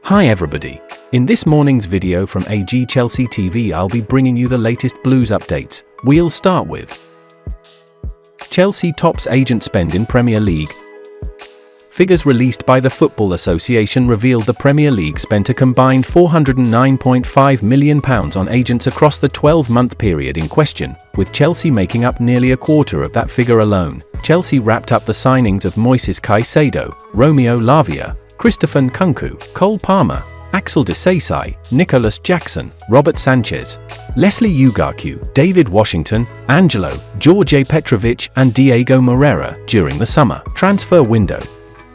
Hi everybody. In this morning's video from AG Chelsea TV, I'll be bringing you the latest Blues updates. We'll start with Chelsea tops agent spend in Premier League. Figures released by the Football Association revealed the Premier League spent a combined £409.5 million on agents across the 12-month period in question, with Chelsea making up nearly a quarter of that figure alone. Chelsea wrapped up the signings of Moises Caicedo, Romeo Lavia, Christopher Nkunku, Cole Palmer, Axel Disasi, Nicolas Jackson, Robert Sanchez, Leslie Ugarcu, David Washington, Angelo, George Petrovic and Diego Moreira during the summer transfer window,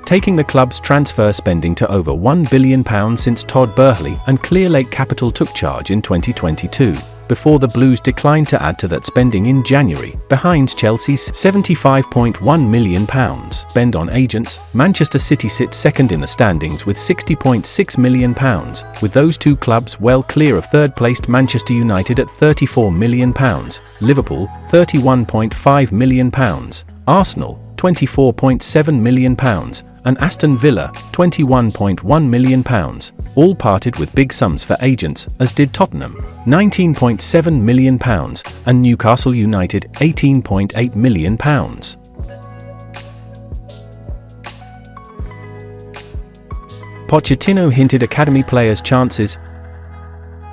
taking the club's transfer spending to over £1 billion since Todd Boehly and Clearlake Capital took charge in 2022, before the Blues declined to add to that spending in January. Behind Chelsea's £75.1 million spend on agents, Manchester City sits second in the standings with £60.6 million, with those two clubs well clear of third-placed Manchester United at £34 million, Liverpool £31.5 million, Arsenal £24.7 million, and Aston Villa £21.1 million, all parted with big sums for agents, as did Tottenham £19.7 million and Newcastle United £18.8 million. Pochettino hinted academy players' chances.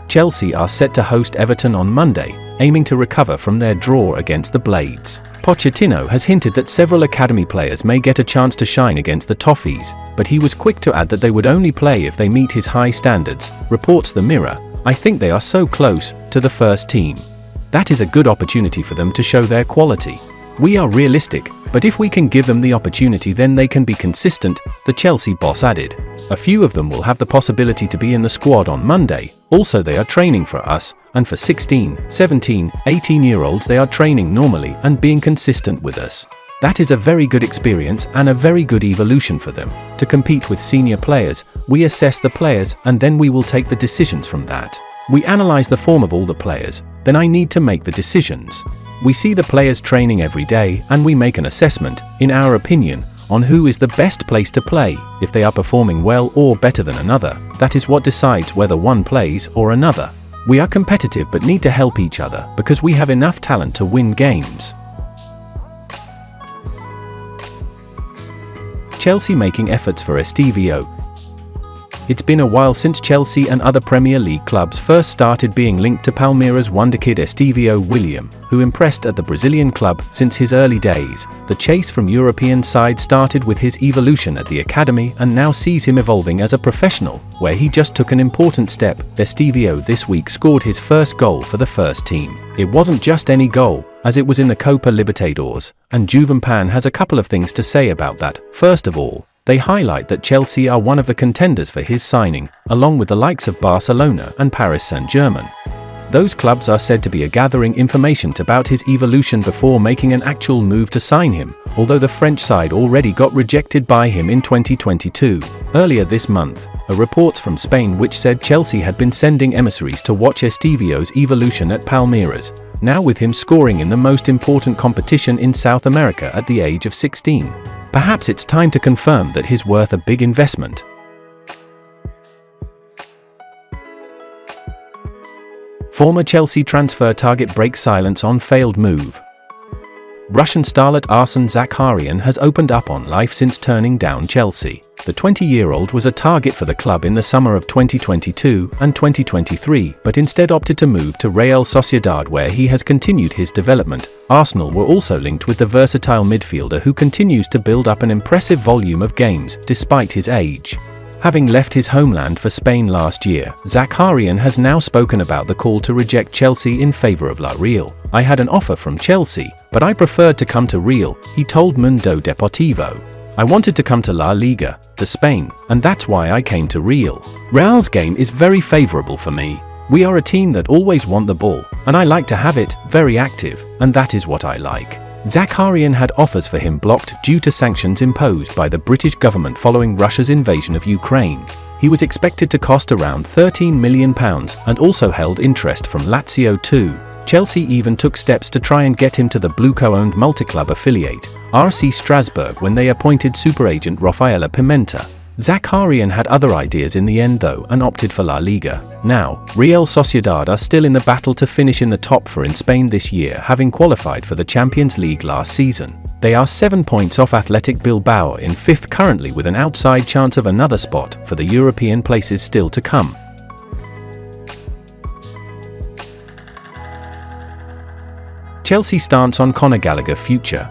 Chelsea are set to host Everton on Monday, aiming to recover from their draw against the Blades. Pochettino has hinted that several academy players may get a chance to shine against the Toffees, but he was quick to add that they would only play if they meet his high standards. Reports The Mirror, "I think they are so close to the first team. That is a good opportunity for them to show their quality. We are realistic, but if we can give them the opportunity then they can be consistent," the Chelsea boss added. "A few of them will have the possibility to be in the squad on Monday. Also, they are training for us, and for 16, 17, 18-year-olds they are training normally and being consistent with us. That is a very good experience and a very good evolution for them. To compete with senior players, we assess the players and then we will take the decisions from that. We analyze the form of all the players, then I need to make the decisions. We see the players training every day and we make an assessment, in our opinion, on who is the best place to play. If they are performing well or better than another, that is what decides whether one plays or another. We are competitive but need to help each other because we have enough talent to win games." Chelsea making efforts for Estevao. It's been a while since Chelsea and other Premier League clubs first started being linked to Palmeiras wonderkid Estevao William, who impressed at the Brazilian club since his early days. The chase from European side started with his evolution at the academy and now sees him evolving as a professional, where he just took an important step. Estevao this week scored his first goal for the first team. It wasn't just any goal, as it was in the Copa Libertadores, and Juvenpan has a couple of things to say about that. First of all, they highlight that Chelsea are one of the contenders for his signing, along with the likes of Barcelona and Paris Saint-Germain. Those clubs are said to be gathering information about his evolution before making an actual move to sign him, although the French side already got rejected by him in 2022. Earlier this month, a report from Spain which said Chelsea had been sending emissaries to watch Estevao's evolution at Palmeiras, now with him scoring in the most important competition in South America at the age of 16. Perhaps it's time to confirm that he's worth a big investment. Former Chelsea transfer target breaks silence on failed move. Russian starlet Arsen Zakharyan has opened up on life since turning down Chelsea. The 20-year-old was a target for the club in the summer of 2022 and 2023, but instead opted to move to Real Sociedad, where he has continued his development. Arsenal were also linked with the versatile midfielder who continues to build up an impressive volume of games, despite his age. Having left his homeland for Spain last year, Zakharyan has now spoken about the call to reject Chelsea in favor of La Real. "I had an offer from Chelsea, but I preferred to come to Real," he told Mundo Deportivo. "I wanted to come to La Liga, to Spain, and that's why I came to Real. Real's game is very favorable for me. We are a team that always want the ball, and I like to have it, very active, and that is what I like." Zakharyan had offers for him blocked due to sanctions imposed by the British government following Russia's invasion of Ukraine. He was expected to cost around £13 million and also held interest from Lazio too. Chelsea even took steps to try and get him to the Bluco-owned multi-club affiliate, RC Strasbourg, when they appointed super agent Rafaela Pimenta. Zakarian had other ideas in the end though and opted for La Liga. Now, Real Sociedad are still in the battle to finish in the top 4 in Spain this year, having qualified for the Champions League last season. They are 7 points off Athletic Bilbao in 5th currently, with an outside chance of another spot for the European places still to come. Chelsea stance on Conor Gallagher future.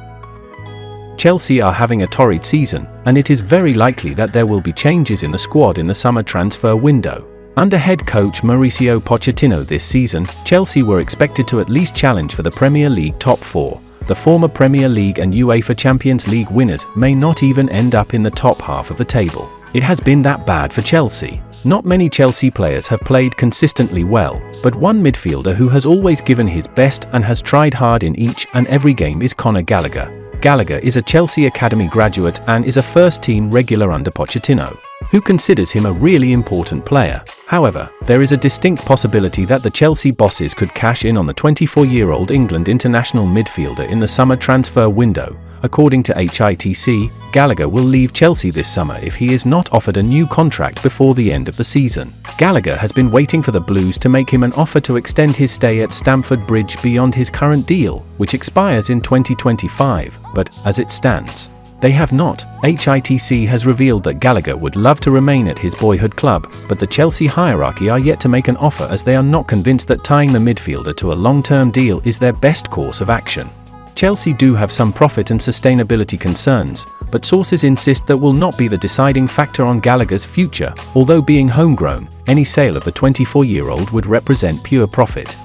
Chelsea are having a torrid season, and it is very likely that there will be changes in the squad in the summer transfer window. Under head coach Mauricio Pochettino this season, Chelsea were expected to at least challenge for the Premier League top 4. The former Premier League and UEFA Champions League winners may not even end up in the top half of the table. It has been that bad for Chelsea. Not many Chelsea players have played consistently well, but one midfielder who has always given his best and has tried hard in each and every game is Conor Gallagher. Gallagher is a Chelsea Academy graduate and is a first-team regular under Pochettino, who considers him a really important player. However, there is a distinct possibility that the Chelsea bosses could cash in on the 24-year-old England international midfielder in the summer transfer window. According to HITC, Gallagher will leave Chelsea this summer if he is not offered a new contract before the end of the season. Gallagher has been waiting for the Blues to make him an offer to extend his stay at Stamford Bridge beyond his current deal, which expires in 2025, but, as it stands, they have not. HITC has revealed that Gallagher would love to remain at his boyhood club, but the Chelsea hierarchy are yet to make an offer, as they are not convinced that tying the midfielder to a long-term deal is their best course of action. Chelsea do have some profit and sustainability concerns, but sources insist that will not be the deciding factor on Gallagher's future. Although being homegrown, any sale of the 24-year-old would represent pure profit.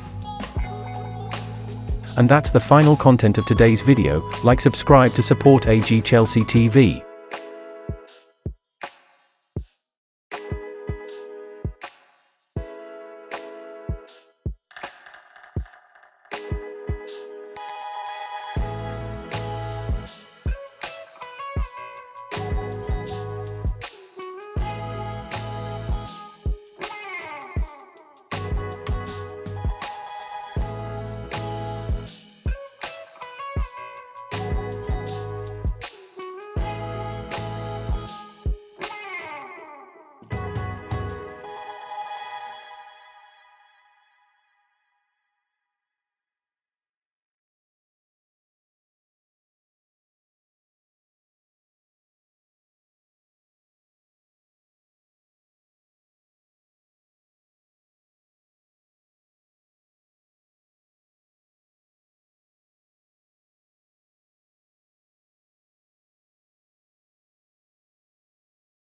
And that's the final content of today's video. Like, subscribe to support AG Chelsea TV.